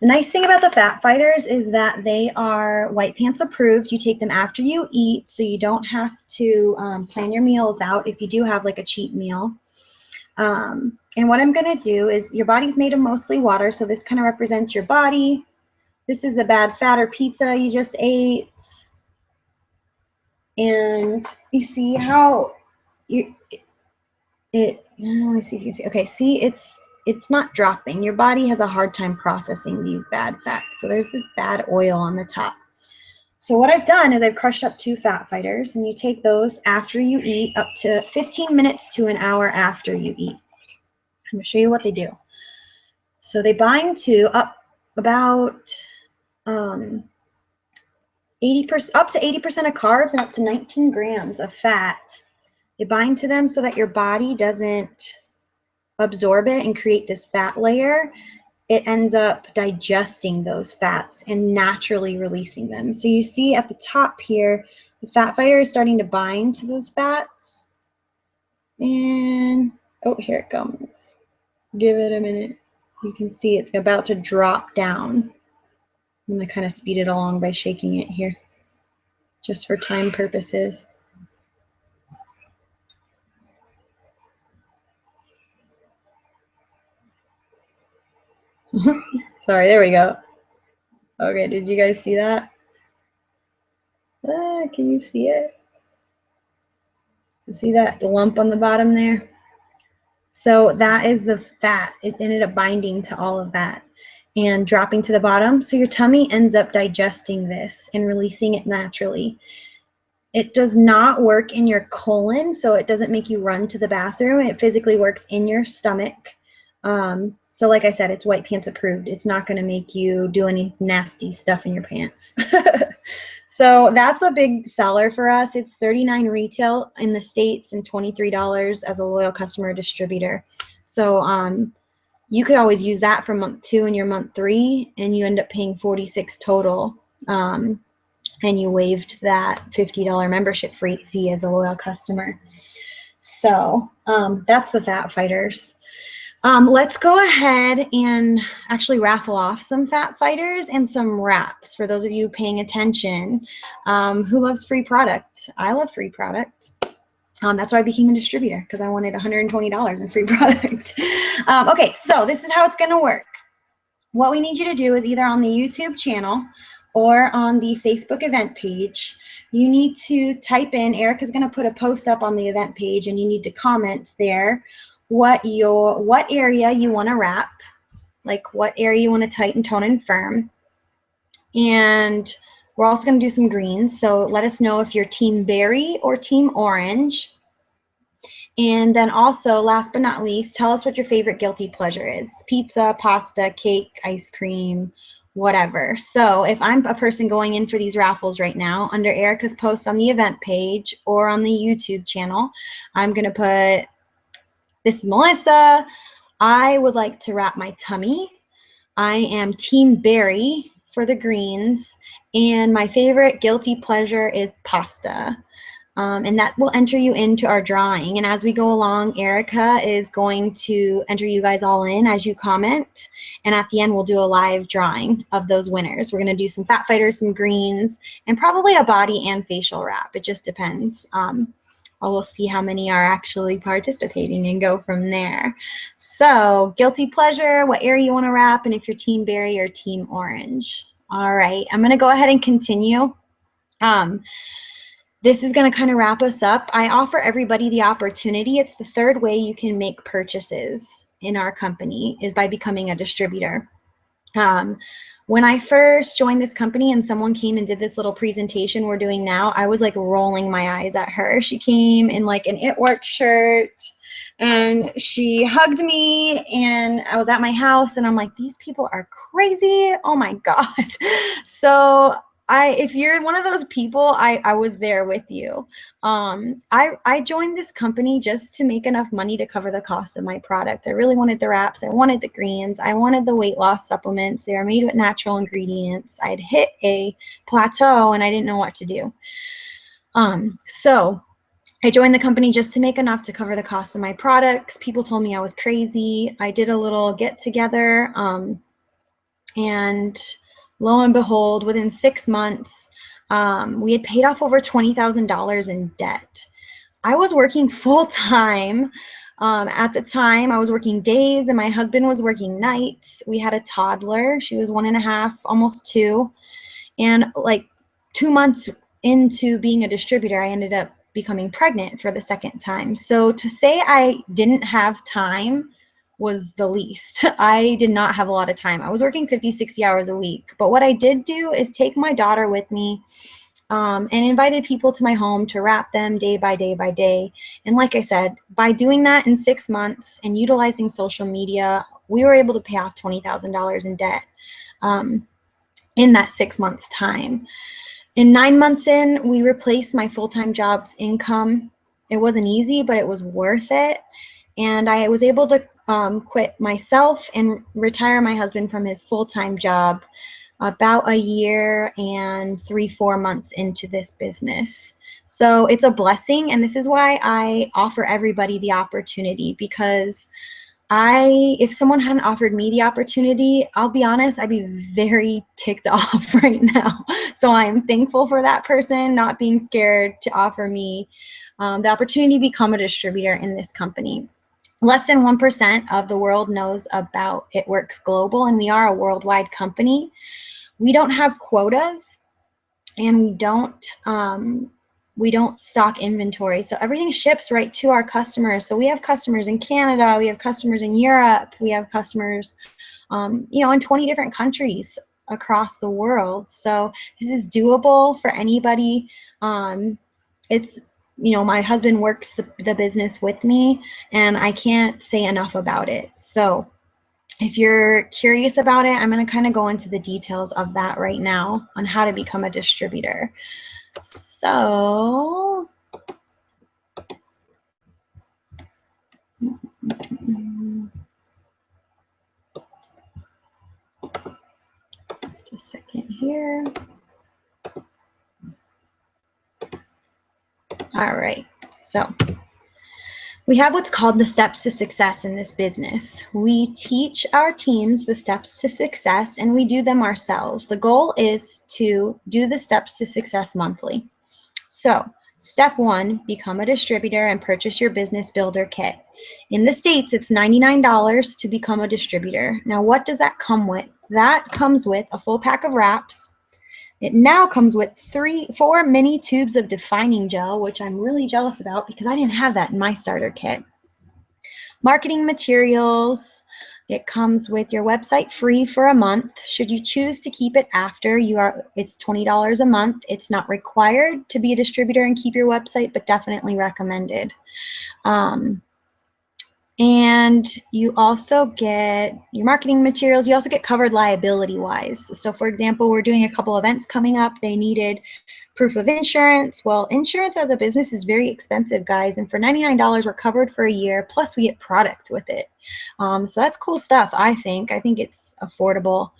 The nice thing about the Fat Fighters is that they are White Pants approved. You take them after you eat, so you don't have to plan your meals out if you do have like a cheat meal. And what I'm going to do is, your body's made of mostly water, so this kind of represents your body. This is the bad fat or pizza you just ate. And you see how let me see if you can see. Okay, see, it's not dropping. Your body has a hard time processing these bad fats. So there's this bad oil on the top. So what I've done is I've crushed up 2 Fat Fighters, and you take those after you eat, up to 15 minutes to an hour after you eat. I'm going to show you what they do. So they bind to up about 80%, up to 80% of carbs and up to 19 grams of fat. They bind to them so that your body doesn't absorb it and create this fat layer. It ends up digesting those fats and naturally releasing them. So you see at the top here, the Fat Fighter is starting to bind to those fats. And, oh, here it comes. Give it a minute. You can see it's about to drop down. I'm going to kind of speed it along by shaking it here, just for time purposes. Sorry, there we go. Okay, did you guys see that? Can you see it? See that lump on the bottom there? So that is the fat. It ended up binding to all of that and dropping to the bottom. So your tummy ends up digesting this and releasing it naturally. It does not work in your colon, so it doesn't make you run to the bathroom. It physically works in your stomach. So like I said, it's white pants approved. It's not going to make you do any nasty stuff in your pants. So that's a big seller for us. It's $39 retail in the States and $23 as a loyal customer distributor. So you could always use that for month 2 and your month 3, and you end up paying $46 total. And you waived that $50 membership fee as a loyal customer. So that's the Fat Fighters. Let's go ahead and actually raffle off some Fat Fighters and some wraps for those of you paying attention. Who loves free product? I love free product. That's why I became a distributor, because I wanted $120 in free product. Okay, so this is how it's going to work. What we need you to do is either on the YouTube channel or on the Facebook event page, you need to type in, Erica's going to put a post up on the event page, and you need to comment there what area you want to wrap, like what area you want to tighten, tone, and firm. And we're also going to do some greens, so let us know if you're team berry or team orange. And then also, last but not least, tell us what your favorite guilty pleasure is. Pizza, pasta, cake, ice cream, whatever. So if I'm a person going in for these raffles right now, under Erica's post on the event page or on the YouTube channel, I'm going to put, this is Melissa. I would like to wrap my tummy. I am team berry for the greens. And my favorite guilty pleasure is pasta. And that will enter you into our drawing. And as we go along, Erica is going to enter you guys all in as you comment. And at the end, we'll do a live drawing of those winners. We're going to do some Fat Fighters, some greens, and probably a body and facial wrap. It just depends. We'll see how many are actually participating and go from there. So guilty pleasure, what area you want to wrap, and if you're team berry or team orange. All right, I'm going to go ahead and continue. This is going to kind of wrap us up. I offer everybody the opportunity. It's the third way you can make purchases in our company is by becoming a distributor. When I first joined this company and someone came and did this little presentation we're doing now, I was like rolling my eyes at her. She came in like an It Works shirt and she hugged me, and I was at my house and I'm like, these people are crazy. Oh my God. So if you're one of those people, I was there with you. I joined this company just to make enough money to cover the cost of my product. I really wanted the wraps. I wanted the greens. I wanted the weight loss supplements. They are made with natural ingredients. I'd hit a plateau and I didn't know what to do. So I joined the company just to make enough to cover the cost of my products. People told me I was crazy. I did a little get together, and lo and behold, within 6 months, we had paid off over $20,000 in debt. I was working full-time. At the time, I was working days, and my husband was working nights. We had a toddler. She was 1.5, almost 2. And like 2 months into being a distributor, I ended up becoming pregnant for the second time. So to say I didn't have time was the least. I did not have a lot of time. I was working 50, 60 hours a week. But what I did do is take my daughter with me and invited people to my home to wrap them day by day by day. And like I said, by doing that in 6 months and utilizing social media, we were able to pay off $20,000 in debt in that 6 months time. In 9 months in, we replaced my full-time job's income. It wasn't easy, but it was worth it. And I was able to quit myself and retire my husband from his full-time job about a year and 3-4 months into this business. So it's a blessing, and this is why I offer everybody the opportunity, because if someone hadn't offered me the opportunity, I'll be honest, I'd be very ticked off right now. So I'm thankful for that person not being scared to offer me the opportunity to become a distributor in this company. Less than 1% of the world knows about It Works Global, and we are a worldwide company. We don't have quotas, and we don't we don't stock inventory. So everything ships right to our customers. So we have customers in Canada, we have customers in Europe, we have customers, in 20 different countries across the world. So this is doable for anybody. It's, my husband works the business with me, and I can't say enough about it. So if you're curious about it, I'm going to kind of go into the details of that right now on how to become a distributor. So just a second here. All right, so we have what's called the steps to success in this business. We teach our teams the steps to success, and we do them ourselves. The goal is to do the steps to success monthly. So step 1, become a distributor and purchase your business builder kit. In the States, it's $99 to become a distributor. Now, what does that come with? That comes with a full pack of wraps. It now comes with 4 mini tubes of defining gel, which I'm really jealous about because I didn't have that in my starter kit. Marketing materials. It comes with your website free for a month. Should you choose to keep it after, it's $20 a month. It's not required to be a distributor and keep your website, but definitely recommended. And you also get your marketing materials. You also get covered liability-wise. So for example, we're doing a couple events coming up. They needed proof of insurance. Well, insurance as a business is very expensive, guys. And for $99, we're covered for a year. Plus, we get product with it. So that's cool stuff, I think. I think it's affordable.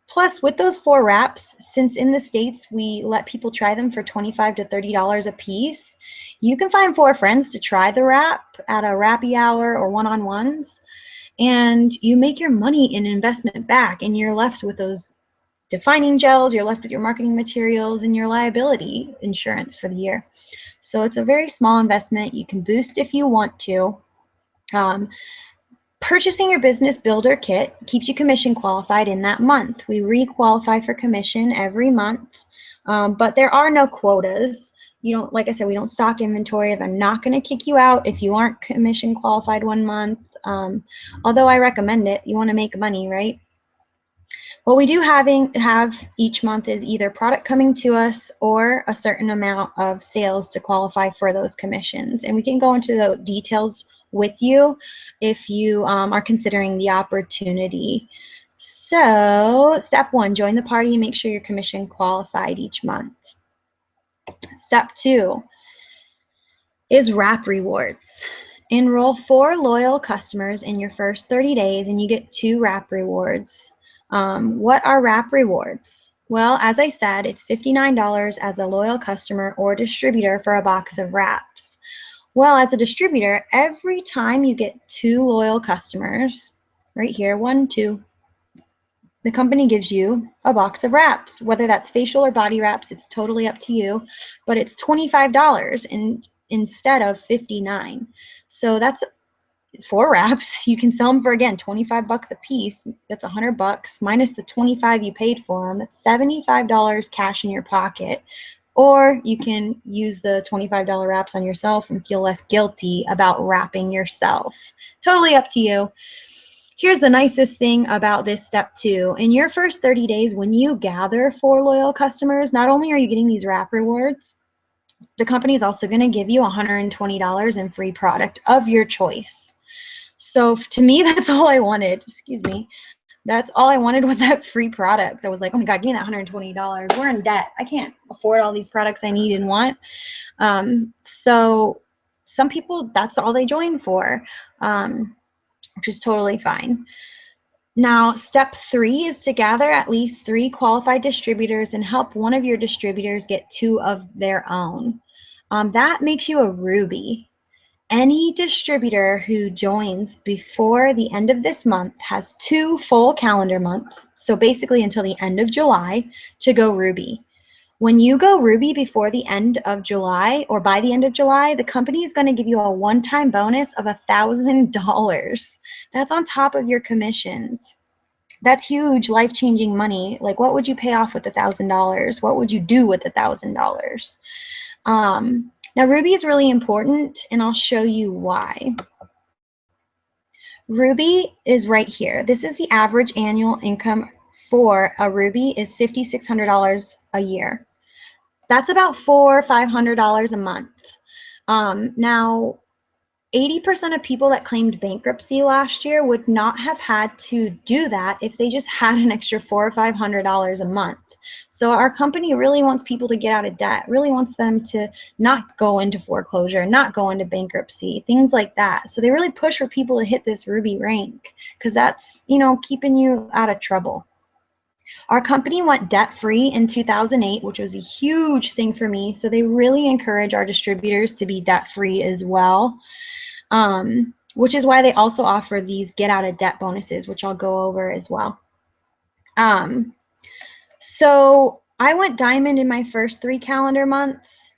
Plus, with those 4 wraps, since in the States we let people try them for $25 to $30 a piece, you can find 4 friends to try the wrap at a wrappy hour or one-on-ones, and you make your money in investment back, and you're left with those defining gels, you're left with your marketing materials, and your liability insurance for the year. So it's a very small investment. You can boost if you want to. Purchasing your business builder kit keeps you commission qualified in that month. We re-qualify for commission every month, but there are no quotas. Like I said, we don't stock inventory. They're not going to kick you out if you aren't commission qualified one month. Although I recommend it, you want to make money, right? What we do have each month is either product coming to us or a certain amount of sales to qualify for those commissions. And we can go into the details with you if you are considering the opportunity. So step 1, join the party and make sure you're commission qualified each month. Step 2 is wrap rewards. Enroll 4 loyal customers in your first 30 days and you get 2 wrap rewards. What are wrap rewards? Well, as I said, it's $59 as a loyal customer or distributor for a box of wraps. Well, as a distributor, every time you get 2 loyal customers, right here, 1, 2, the company gives you a box of wraps. Whether that's facial or body wraps, it's totally up to you, but it's $25 instead of $59. So that's 4 wraps. You can sell them for, again, 25 bucks a piece. That's 100 bucks minus the 25 you paid for them. That's $75 cash in your pocket. Or you can use the $25 wraps on yourself and feel less guilty about wrapping yourself. Totally up to you. Here's the nicest thing about this step 2. In your first 30 days, when you gather 4 loyal customers, not only are you getting these wrap rewards, the company is also going to give you $120 in free product of your choice. So to me, that's all I wanted. Excuse me. That's all I wanted was that free product. I was like, oh my God, give me that $120. We're in debt. I can't afford all these products I need and want. So some people, that's all they join for, which is totally fine. Now, step 3 is to gather at least 3 qualified distributors and help one of your distributors get 2 of their own. That makes you a Ruby. Any distributor who joins before the end of this month has 2 full calendar months, so basically until the end of July, to go Ruby. When you go Ruby before the end of July or by the end of July, the company is going to give you a one-time bonus of $1,000. That's on top of your commissions. That's huge, life-changing money. Like, what would you pay off with $1,000? What would you do with $1,000? Now, Ruby is really important, and I'll show you why. Ruby is right here. This is the average annual income for a Ruby is $5,600 a year. That's about $400 or $500 a month. Now, 80% of people that claimed bankruptcy last year would not have had to do that if they just had an extra $400 or $500 a month. So our company really wants people to get out of debt, really wants them to not go into foreclosure, not go into bankruptcy, things like that. So they really push for people to hit this Ruby rank because that's, you know, keeping you out of trouble. Our company went debt-free in 2008, which was a huge thing for me. So they really encourage our distributors to be debt-free as well, which is why they also offer these get-out-of-debt bonuses, which I'll go over as well. So I went diamond in my first 3 calendar months,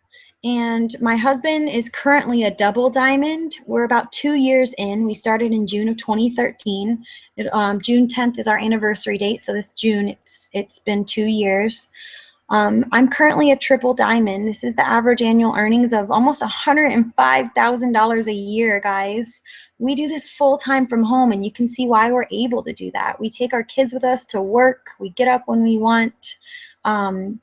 and my husband is currently a double diamond. We're about 2 years in. We started in June of 2013. June 10th is our anniversary date, so this June it's been 2 years. I'm currently a triple diamond. This is the average annual earnings of almost $105,000 a year, guys. We do this full-time from home, and you can see why we're able to do that. We take our kids with us to work. We get up when we want, and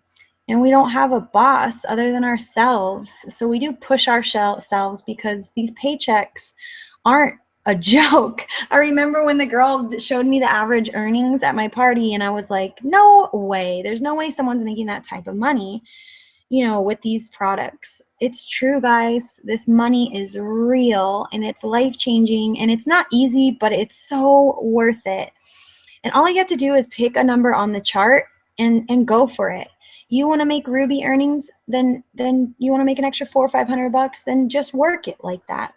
we don't have a boss other than ourselves. So we do push ourselves because these paychecks aren't a joke. I remember when the girl showed me the average earnings at my party, and I was like, no way. There's no way someone's making that type of money, you know, with these products. It's true, guys. This money is real, and it's life-changing, and it's not easy, but it's so worth it. And all you have to do is pick a number on the chart and go for it. You want to make Ruby earnings, then you want to make an extra $400 or $500, then just work it like that.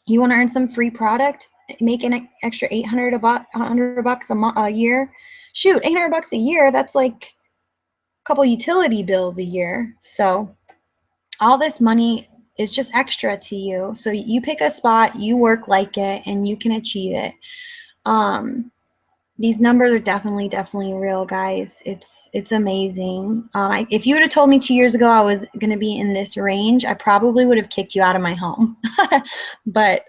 You want to earn some free product, make an extra $100 a year. Shoot, $800 a year, that's like a couple utility bills a year. So all this money is just extra to you. So you pick a spot, you work like it, and you can achieve it. These numbers are definitely real, guys. It's amazing. If you would have told me 2 years ago I was going to be in this range, I probably would have kicked you out of my home. But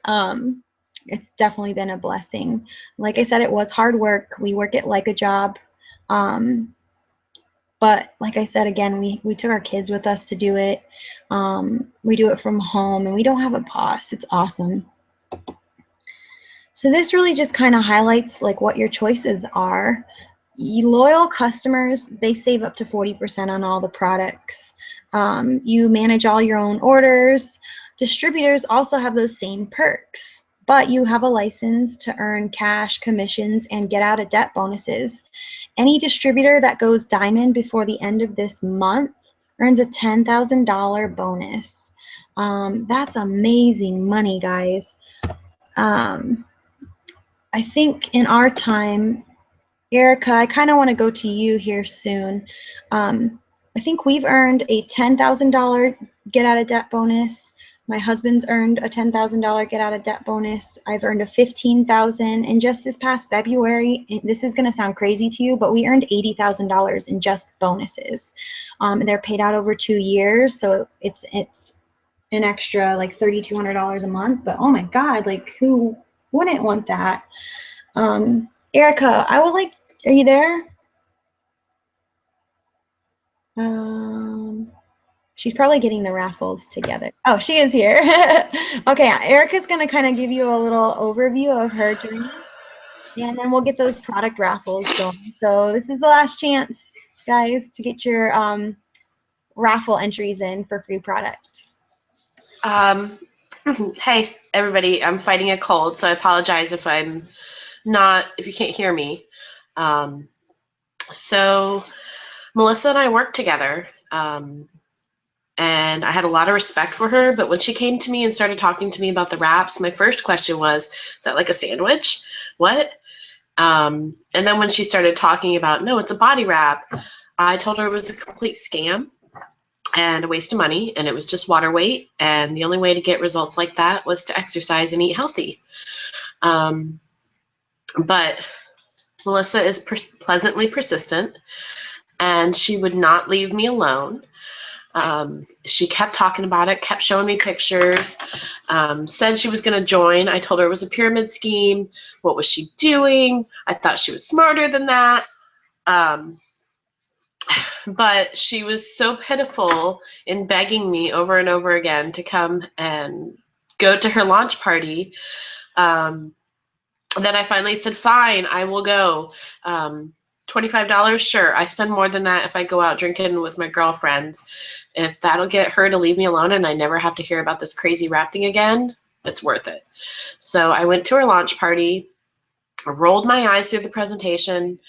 it's definitely been a blessing. Like I said, it was hard work. We work it like a job. But like I said, again, we took our kids with us to do it. We do it from home, and we don't have a boss. It's awesome. So this really just kind of highlights like what your choices are. Loyal customers, they save up to 40% on all the products. You manage all your own orders. Distributors also have those same perks, but you have a license to earn cash, commissions, and get out of debt bonuses. Any distributor that goes diamond before the end of this month earns a $10,000 bonus. That's amazing money, guys. I think in our time, Erica, I kind of want to go to you here soon. I think we've earned a $10,000 get out of debt bonus. My husband's earned a $10,000 get out of debt bonus. I've earned a $15,000, and just this past February, this is going to sound crazy to you, but we earned $80,000 in just bonuses. And they're paid out over 2 years, so it's an extra like $3,200 a month. But oh my God, like who wouldn't want that? Erica, I would like, are you there? She's probably getting the raffles together. Oh, she is here. Okay, Erica's gonna kind of give you a little overview of her journey, and then we'll get those product raffles going. So this is the last chance, guys, to get your raffle entries in for free product. Hey, everybody, I'm fighting a cold, so I apologize if you can't hear me. So Melissa and I worked together, and I had a lot of respect for her, but when she came to me and started talking to me about the wraps, my first question was, is that like a sandwich? What? And then when she started talking about, no, it's a body wrap, I told her it was a complete scam and a waste of money, and it was just water weight, and the only way to get results like that was to exercise and eat healthy. But Melissa is pleasantly persistent, and she would not leave me alone. She kept talking about it, kept showing me pictures, said she was going to join. I told her it was a pyramid scheme. What was she doing? I thought she was smarter than that. But she was so pitiful in begging me over and over again to come and go to her launch party, that I finally said, fine, I will go. $25, sure. I spend more than that if I go out drinking with my girlfriends. If that'll get her to leave me alone and I never have to hear about this crazy rap thing again, it's worth it. So I went to her launch party, rolled my eyes through the presentation,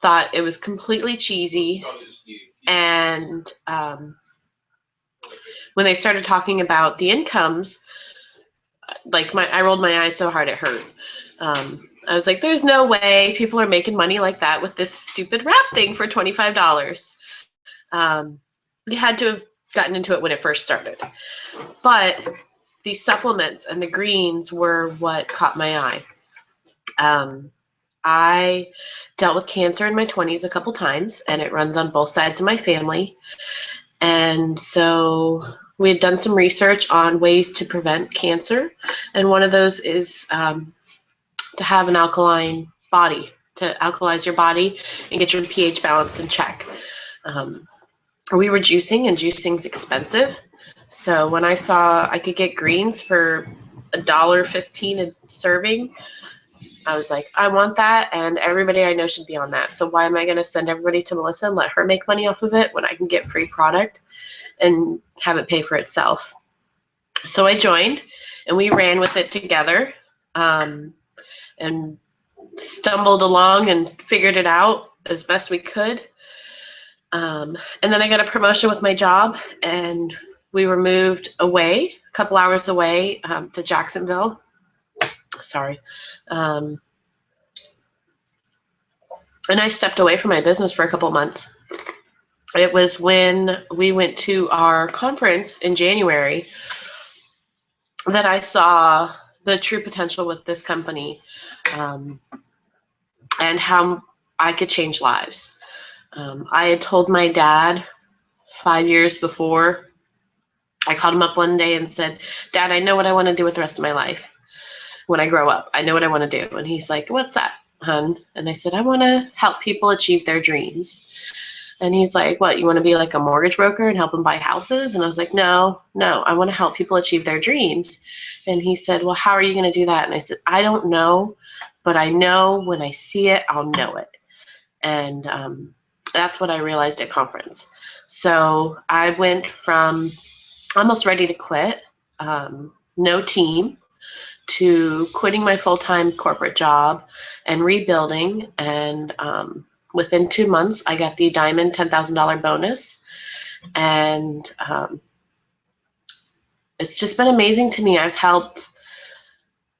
thought it was completely cheesy. And when they started talking about the incomes, I rolled my eyes so hard it hurt. I was like, there's no way people are making money like that with this stupid rap thing for $25. You had to have gotten into it when it first started. But these supplements and the greens were what caught my eye. I dealt with cancer in my 20s a couple times, and it runs on both sides of my family. And so we had done some research on ways to prevent cancer, and one of those is to have an alkaline body, to alkalize your body and get your pH balance in check. We were juicing, and juicing's expensive. So when I saw I could get greens for $1.15 a serving, I was like, I want that, and everybody I know should be on that. So why am I going to send everybody to Melissa and let her make money off of it when I can get free product and have it pay for itself? So I joined, and we ran with it together, and stumbled along and figured it out as best we could. And then I got a promotion with my job, and we were moved away, a couple hours away, to Jacksonville. Sorry. And I stepped away from my business for a couple months. It was when we went to our conference in January that I saw the true potential with this company, and how I could change lives. I had told my dad 5 years before. I called him up one day and said, Dad, I know what I want to do with the rest of my life when I grow up. I know what I want to do. And he's like, what's that, hun? And I said, I want to help people achieve their dreams. And he's like, what, you want to be like a mortgage broker and help them buy houses? And I was like, no, I want to help people achieve their dreams. And he said, well, how are you going to do that? And I said, I don't know, but I know when I see it, I'll know it. And that's what I realized at conference. So I went from almost ready to quit, no team, to quitting my full-time corporate job and rebuilding. And within 2 months, I got the Diamond $10,000 bonus. And it's just been amazing to me. I've helped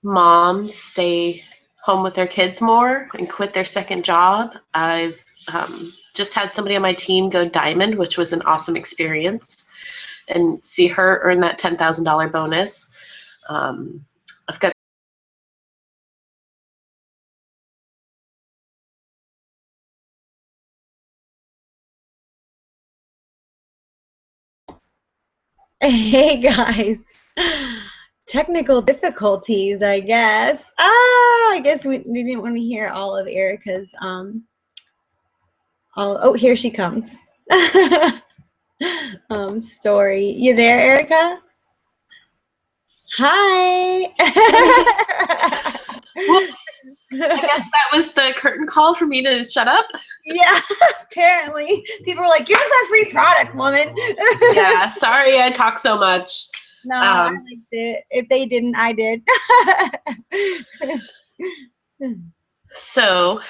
moms stay home with their kids more and quit their second job. I've just had somebody on my team go Diamond, which was an awesome experience, and see her earn that $10,000 bonus. I've got Hey guys, technical difficulties, I guess. I guess we didn't want to hear all of Erica's oh, here she comes. Story. You there, Erica? Hi. Whoops. I guess that was the curtain call for me to shut up. Yeah, apparently. People were like, give us our free product, woman. Yeah, sorry I talk so much. No, I liked it. If they didn't, I did. So,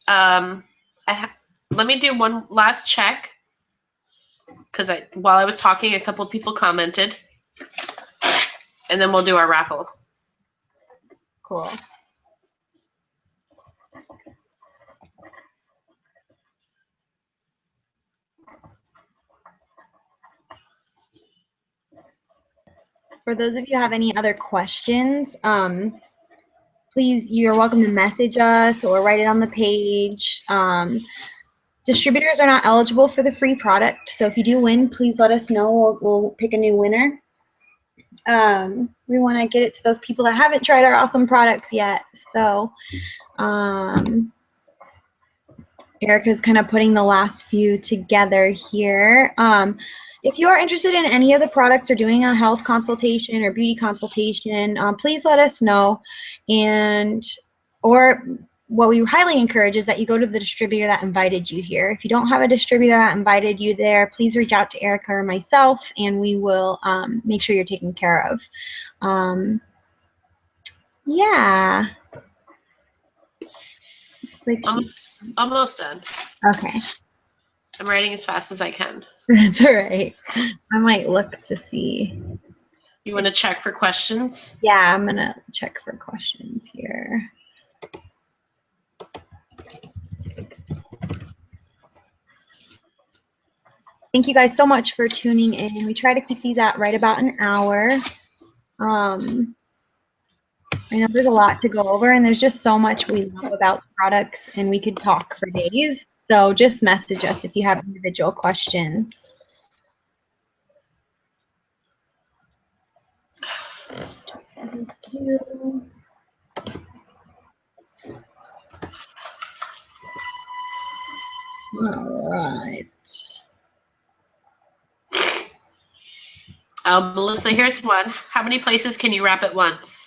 let me do one last check, because while I was talking, a couple of people commented, and then we'll do our raffle. Cool. For those of you who have any other questions, please, you're welcome to message us or write it on the page. Distributors are not eligible for the free product, so if you do win, please let us know. We'll pick a new winner. We want to get it to those people that haven't tried our awesome products yet. So Erica's kind of putting the last few together here. If you are interested in any of the products or doing a health consultation or beauty consultation, please let us know. Or what we highly encourage is that you go to the distributor that invited you here. If you don't have a distributor that invited you there, please reach out to Erica or myself, and we will make sure you're taken care of. Yeah. Almost done. Okay. I'm writing as fast as I can. That's all right. I might look to see. You want to check for questions? Yeah, I'm going to check for questions here. Thank you guys so much for tuning in. We try to keep these at right about an hour. I know there's a lot to go over, and there's just so much we love about products, and we could talk for days. So just message us if you have individual questions. Thank you. All right. Melissa, here's one. How many places can you wrap at once?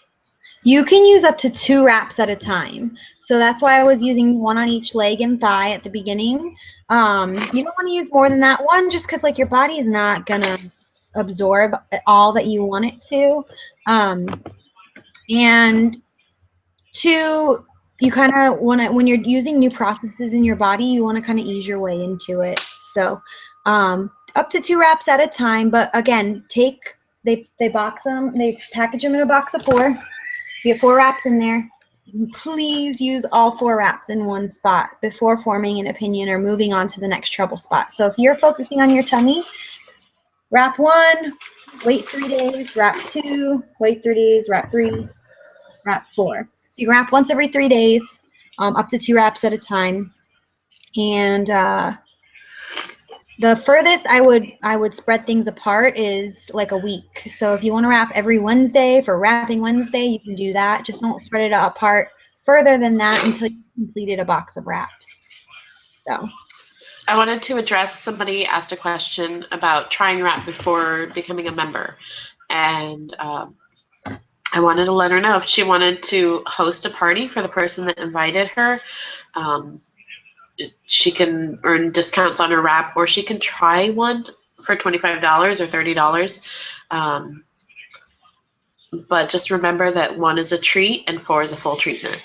You can use up to 2 wraps at a time. So that's why I was using 1 on each leg and thigh at the beginning. You don't want to use more than that one, just because like your body is not going to absorb all that you want it to. And 2, you kind of want to, when you're using new processes in your body, you want to kind of ease your way into it. So up to 2 wraps at a time. But again, they box them, they package them in a box of 4. You have 4 wraps in there. Please use all 4 wraps in one spot before forming an opinion or moving on to the next trouble spot. So if you're focusing on your tummy, wrap 1, wait 3 days, wrap 2, wait 3 days, wrap 3, wrap 4. So you can wrap once every 3 days, up to 2 wraps at a time. And the furthest I would spread things apart is like a week. So if you want to wrap every Wednesday for Wrapping Wednesday, you can do that. Just don't spread it apart further than that until you've completed a box of wraps. So I wanted to address, somebody asked a question about trying wrap before becoming a member. And I wanted to let her know if she wanted to host a party for the person that invited her. She can earn discounts on her wrap, or she can try one for $25 or $30. But just remember that 1 is a treat and 4 is a full treatment.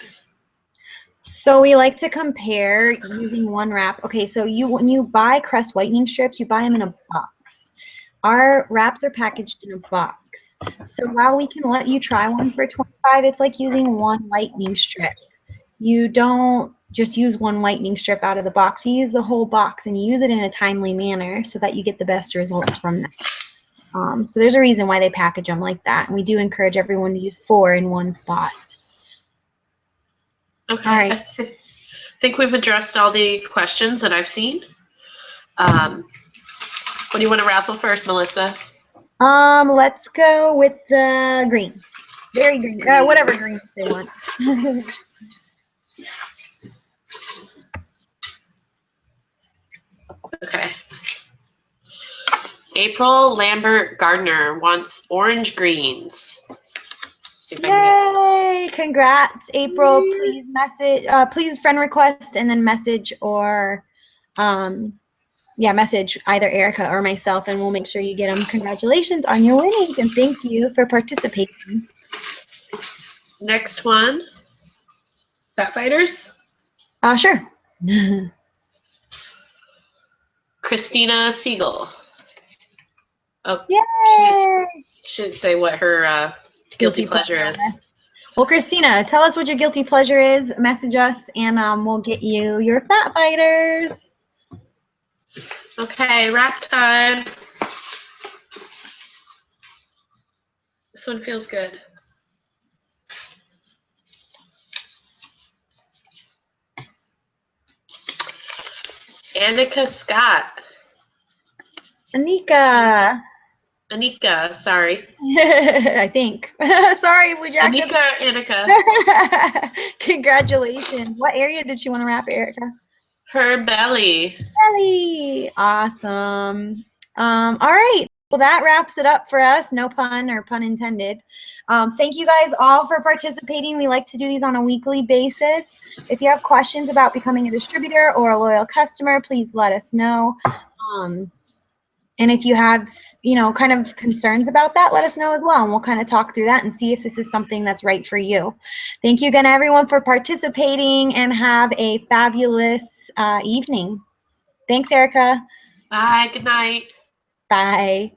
So we like to compare using 1 wrap. Okay, so when you buy Crest whitening strips, you buy them in a box. Our wraps are packaged in a box. So while we can let you try one for $25, it's like using 1 whitening strip. You don't just use 1 whitening strip out of the box. You use the whole box, and you use it in a timely manner so that you get the best results from that. So there's a reason why they package them like that. And we do encourage everyone to use 4 in one spot. Okay. All right. I think we've addressed all the questions that I've seen. What do you want to raffle first, Melissa? Let's go with the greens. Very green. Whatever greens they want. Okay. April Lambert Gardner wants orange greens. Yay! Congrats, April. Please message, please friend request, and then message or, message either Erica or myself, and we'll make sure you get them. Congratulations on your winnings, and thank you for participating. Next one, Fat Fighters. Sure. Christina Siegel. Oh, Yay! she didn't say what her guilty pleasure is. Well, Christina, tell us what your guilty pleasure is. Message us, and we'll get you your Fat Fighters. Okay, wrap time. This one feels good. Annika Scott. Anika. Anika, sorry. I think. Sorry, we jacked Anika or Annika? up. Congratulations. What area did she want to wrap, Erica? Her belly. Belly. Awesome. All right. Well, that wraps it up for us. No pun or pun intended. Thank you guys all for participating. We like to do these on a weekly basis. If you have questions about becoming a distributor or a loyal customer, please let us know. And if you have, kind of concerns about that, let us know as well. And we'll kind of talk through that and see if this is something that's right for you. Thank you again, everyone, for participating, and have a fabulous evening. Thanks, Erica. Bye. Good night. Bye.